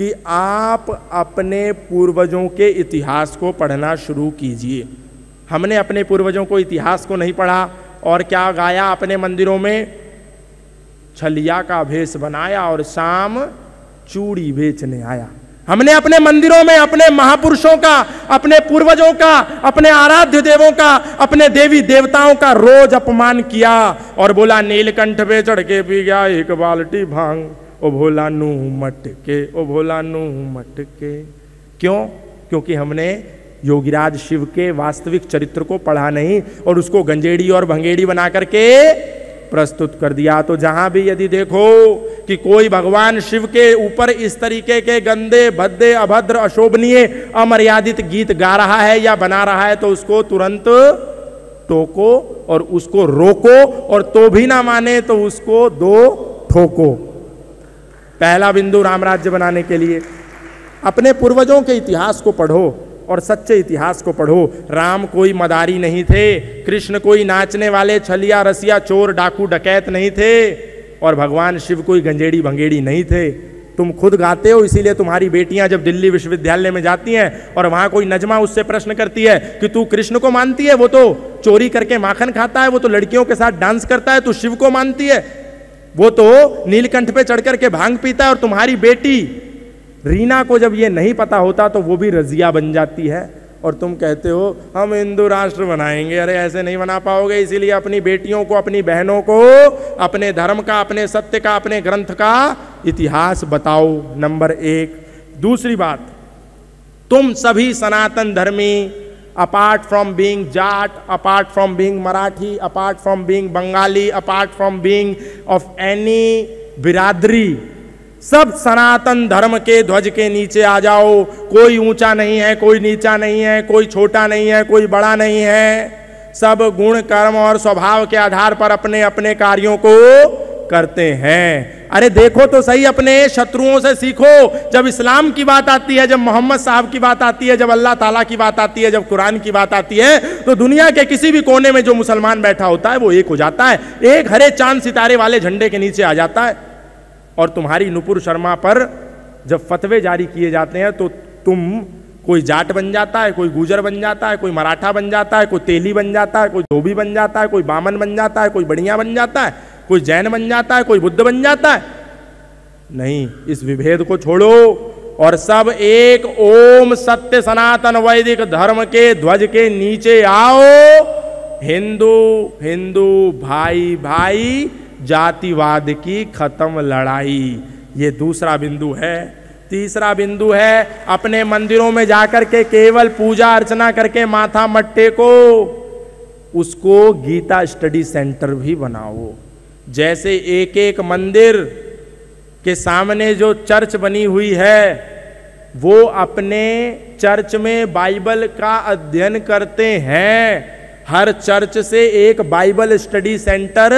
कि आप अपने पूर्वजों के इतिहास को पढ़ना शुरू कीजिए। हमने अपने पूर्वजों को इतिहास को नहीं पढ़ा और क्या गाया अपने मंदिरों में, छलिया का भेष बनाया और शाम चूड़ी बेचने आया। हमने अपने मंदिरों में अपने महापुरुषों का, अपने पूर्वजों का, अपने आराध्य देवों का, अपने देवी देवताओं का रोज अपमान किया और बोला नीलकंठ पे चढ़ के पी गया एक बाल्टी भांग, ओ भोला नू मटके, ओ भोला नू मटके। क्यों? क्योंकि हमने योगीराज शिव के वास्तविक चरित्र को पढ़ा नहीं और उसको गंजेड़ी और भंगेड़ी बना करके प्रस्तुत कर दिया। तो जहां भी यदि देखो कि कोई भगवान शिव के ऊपर इस तरीके के गंदे, भद्दे, अभद्र, अशोभनीय, अमर्यादित गीत गा रहा है या बना रहा है तो उसको तुरंत टोको और उसको रोको, और तो भी ना माने तो उसको दो ठोको। पहला बिंदु राम राज्य बनाने के लिए अपने पूर्वजों के इतिहास को पढ़ो और सच्चे इतिहास को पढ़ो। राम कोई मदारी नहीं थे, कृष्ण कोई नाचने वाले छलिया रसिया चोर डाकू डकैत नहीं थे, और भगवान शिव कोई गंजेड़ी भंगेड़ी नहीं थे। तुम खुद गाते हो, इसीलिए तुम्हारी बेटियां जब दिल्ली विश्वविद्यालय में जाती हैं और वहां कोई नजमा उससे प्रश्न करती है कि तू कृष्ण को मानती है, वो तो चोरी करके माखन खाता है, वो तो लड़कियों के साथ डांस करता है, तू शिव को मानती है, वो तो नीलकंठ पे चढ़ करके भांग पीता है, और तुम्हारी बेटी रीना को जब ये नहीं पता होता तो वो भी रजिया बन जाती है और तुम कहते हो हम हिंदू राष्ट्र बनाएंगे। अरे ऐसे नहीं बना पाओगे। इसीलिए अपनी बेटियों को, अपनी बहनों को अपने धर्म का, अपने सत्य का, अपने ग्रंथ का इतिहास बताओ, नंबर एक। दूसरी बात, तुम सभी सनातन धर्मी, apart from being Jat, apart from being Marathi, apart from being Bengali, apart from being of any बिरादरी, सब सनातन धर्म के ध्वज के नीचे आ जाओ। कोई ऊंचा नहीं है, कोई नीचा नहीं है, कोई छोटा नहीं है, कोई बड़ा नहीं है। सब गुण, कर्म और स्वभाव के आधार पर अपने अपने कार्यों को करते हैं। अरे देखो तो सही, अपने शत्रुओं से सीखो। जब इस्लाम की बात आती है, जब मोहम्मद साहब की बात आती है, जब अल्लाह ताला की बात आती है, जब कुरान की बात आती है, तो दुनिया के किसी भी कोने में जो मुसलमान बैठा होता है वो एक हो जाता है, एक हरे चांद सितारे वाले झंडे के नीचे आ जाता है। और तुम्हारी नुपुर शर्मा पर जब फतवे जारी किए जाते हैं तो तुम, कोई जाट बन जाता है, कोई गुजर बन जाता है, कोई मराठा बन जाता है, कोई तेली बन जाता है, कोई धोबी बन जाता है, कोई बामन बन जाता है, कोई बढ़िया बन जाता है, कोई जैन बन जाता है, कोई बुद्ध बन जाता है। नहीं, इस विभेद को छोड़ो और सब एक ओम सत्य सनातन वैदिक धर्म के ध्वज के नीचे आओ। हिंदू हिंदू, भाई भाई, जातिवाद की खत्म लड़ाई। ये दूसरा बिंदु है। तीसरा बिंदु है, अपने मंदिरों में जाकर के केवल पूजा अर्चना करके माथा मत टेको, उसको गीता स्टडी सेंटर भी बनाओ। जैसे एक एक मंदिर के सामने जो चर्च बनी हुई है, वो अपने चर्च में बाइबल का अध्ययन करते हैं। हर चर्च से एक बाइबल स्टडी सेंटर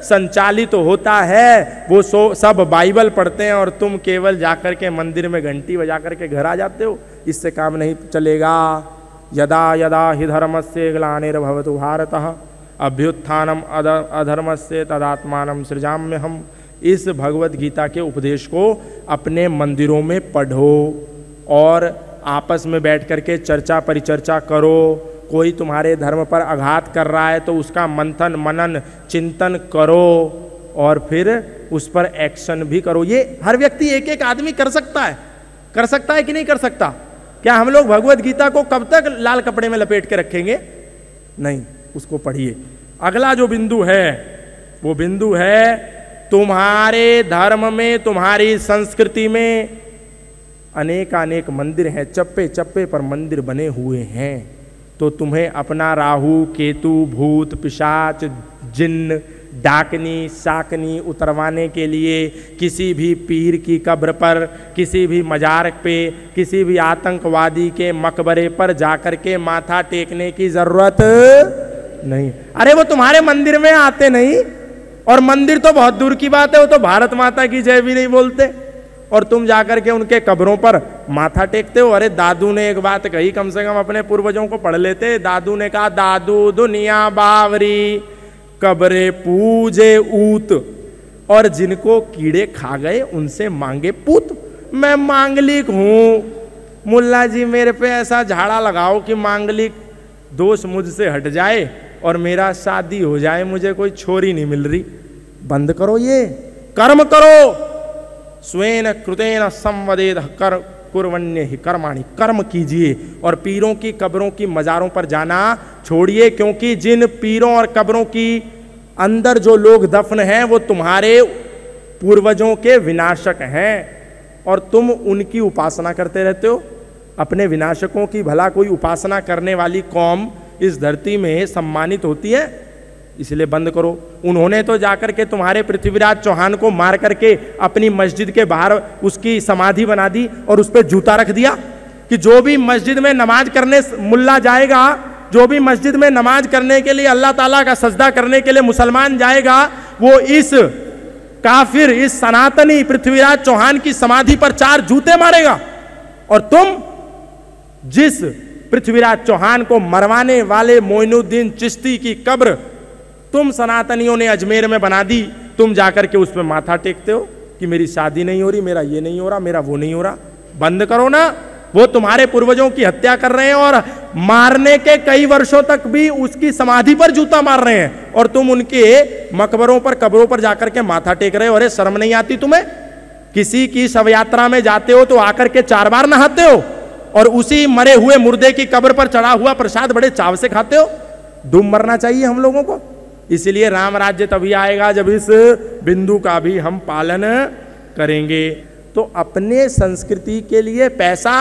संचालित होता है, वो सब बाइबल पढ़ते हैं और तुम केवल जाकर के मंदिर में घंटी बजा करके घर आ जाते हो। इससे काम नहीं चलेगा। यदा यदा हि धर्मस्य ग्लानिर्भवतु भारतः अभ्युत्थानम अधर्मस्य तदात्मानं सृजाम्यहम्। इस भगवत गीता के उपदेश को अपने मंदिरों में पढ़ो और आपस में बैठ करके चर्चा परिचर्चा करो। कोई तुम्हारे धर्म पर आघात कर रहा है तो उसका मंथन मनन चिंतन करो और फिर उस पर एक्शन भी करो। ये हर व्यक्ति, एक एक आदमी कर सकता है कि नहीं कर सकता? क्या हम लोग भगवत गीता को कब तक लाल कपड़े में लपेट के रखेंगे? नहीं, उसको पढ़िए। अगला जो बिंदु है वो बिंदु है, तुम्हारे धर्म में, तुम्हारी संस्कृति में अनेक मंदिर हैं, चप्पे चप्पे पर मंदिर बने हुए हैं। तो तुम्हें अपना राहु केतु भूत पिशाच जिन्न डाकनी शाकनी उतरवाने के लिए किसी भी पीर की कब्र पर, किसी भी मजार पे, किसी भी आतंकवादी के मकबरे पर जाकर के माथा टेकने की जरूरत नहीं। अरे वो तुम्हारे मंदिर में आते नहीं, और मंदिर तो बहुत दूर की बात है, वो तो भारत माता की जय भी नहीं बोलते, और तुम जाकर के उनके कब्रों पर माथा टेकते हो। अरे दादू ने एक बात कही, कम से कम अपने पूर्वजों को पढ़ लेते। दादू ने कहा, दादू दुनिया बावरी कब्रे पूजे ऊत, और जिनको कीड़े खा गए उनसे मांगे पूत। मैं मांगलिक हूँ, मुल्ला जी मेरे पे ऐसा झाड़ा लगाओ कि मांगलिक दोष मुझसे हट जाए और मेरा शादी हो जाए, मुझे कोई छोरी नहीं मिल रही। बंद करो, ये कर्म करो। स्वेन कृतेन संवदेद कर कुर्वन्य ही कर्माणि, कर्म कीजिए और पीरों की कब्रों की मज़ारों पर जाना छोड़िए, क्योंकि जिन पीरों और कब्रों की अंदर जो लोग दफन हैं वो तुम्हारे पूर्वजों के विनाशक हैं और तुम उनकी उपासना करते रहते हो। अपने विनाशकों की भला कोई उपासना करने वाली कौम इस धरती में सम्मानित होती है? इसलिए बंद करो। उन्होंने तो जाकर के तुम्हारे पृथ्वीराज चौहान को मार करके अपनी मस्जिद के बाहर उसकी समाधि बना दी और उस पर जूता रख दिया कि जो भी मस्जिद में नमाज करने मुल्ला जाएगा, जो भी मस्जिद में नमाज करने के लिए अल्लाह ताला का सजदा करने के लिए मुसलमान जाएगा, वो इस काफिर, इस सनातनी पृथ्वीराज चौहान की समाधि पर 4 जूते मारेगा। और तुम जिस पृथ्वीराज चौहान को मरवाने वाले मोइनुद्दीन चिश्ती की कब्र तुम सनातनियों ने अजमेर में बना दी, तुम जाकर के उस पर माथा टेकते हो कि मेरी शादी नहीं हो रही, मेरा ये नहीं हो रहा, मेरा वो नहीं हो रहा। बंद करो ना। वो तुम्हारे पूर्वजों की हत्या कर रहे हैं और मारने के कई वर्षों तक भी उसकी समाधि पर जूता मार रहे हैं और तुम उनके मकबरों पर, कब्रों पर जाकर के माथा टेक रहे हो। अरे शर्म नहीं आती तुम्हें? किसी की शव यात्रा में जाते हो तो आकर के 4 बार नहाते हो और उसी मरे हुए मुर्दे की कब्र पर चढ़ा हुआ प्रसाद बड़े चाव से खाते हो। डूब मरना चाहिए हम लोगों को। इसलिए राम राज्य तभी आएगा जब इस बिंदु का भी हम पालन करेंगे। तो अपने संस्कृति के लिए पैसा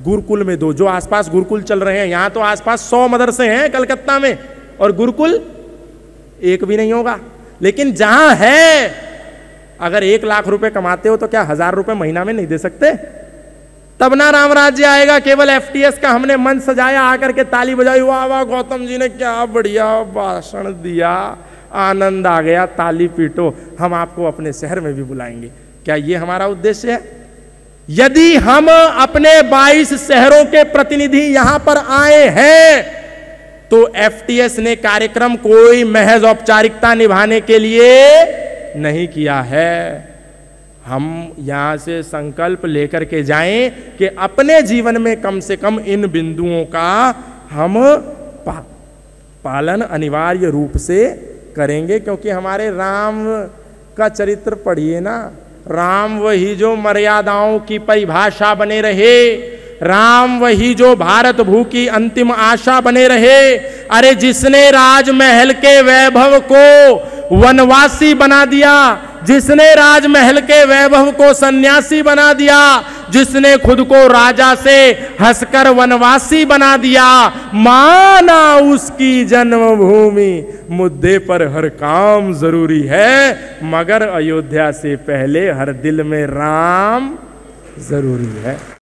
गुरुकुल में दो। जो आसपास गुरुकुल चल रहे हैं, यहां तो आसपास 100 मदरसे हैं कलकत्ता में और गुरुकुल एक भी नहीं होगा। लेकिन जहां है, अगर 1 लाख रुपए कमाते हो तो क्या 1000 रुपए महीना में नहीं दे सकते? तब ना राम राज्य आएगा। केवल FTS का हमने मंच सजाया, आकर के ताली बजाई, वाह वाह गौतम जी ने क्या बढ़िया भाषण दिया, आनंद आ गया, ताली पीटो, हम आपको अपने शहर में भी बुलाएंगे। क्या ये हमारा उद्देश्य है? यदि हम अपने 22 शहरों के प्रतिनिधि यहां पर आए हैं तो FTS ने कार्यक्रम कोई महज औपचारिकता निभाने के लिए नहीं किया है। हम यहां से संकल्प लेकर के जाएं कि अपने जीवन में कम से कम इन बिंदुओं का हम पालन अनिवार्य रूप से करेंगे। क्योंकि हमारे राम का चरित्र पढ़िए ना, राम वही जो मर्यादाओं की परिभाषा बने रहे, राम वही जो भारत भू की अंतिम आशा बने रहे। अरे जिसने राजमहल के वैभव को वनवासी बना दिया, जिसने राजमहल के वैभव को सन्यासी बना दिया, जिसने खुद को राजा से हंसकर वनवासी बना दिया, माना उसकी जन्मभूमि मुद्दे पर हर काम जरूरी है, मगर अयोध्या से पहले हर दिल में राम जरूरी है।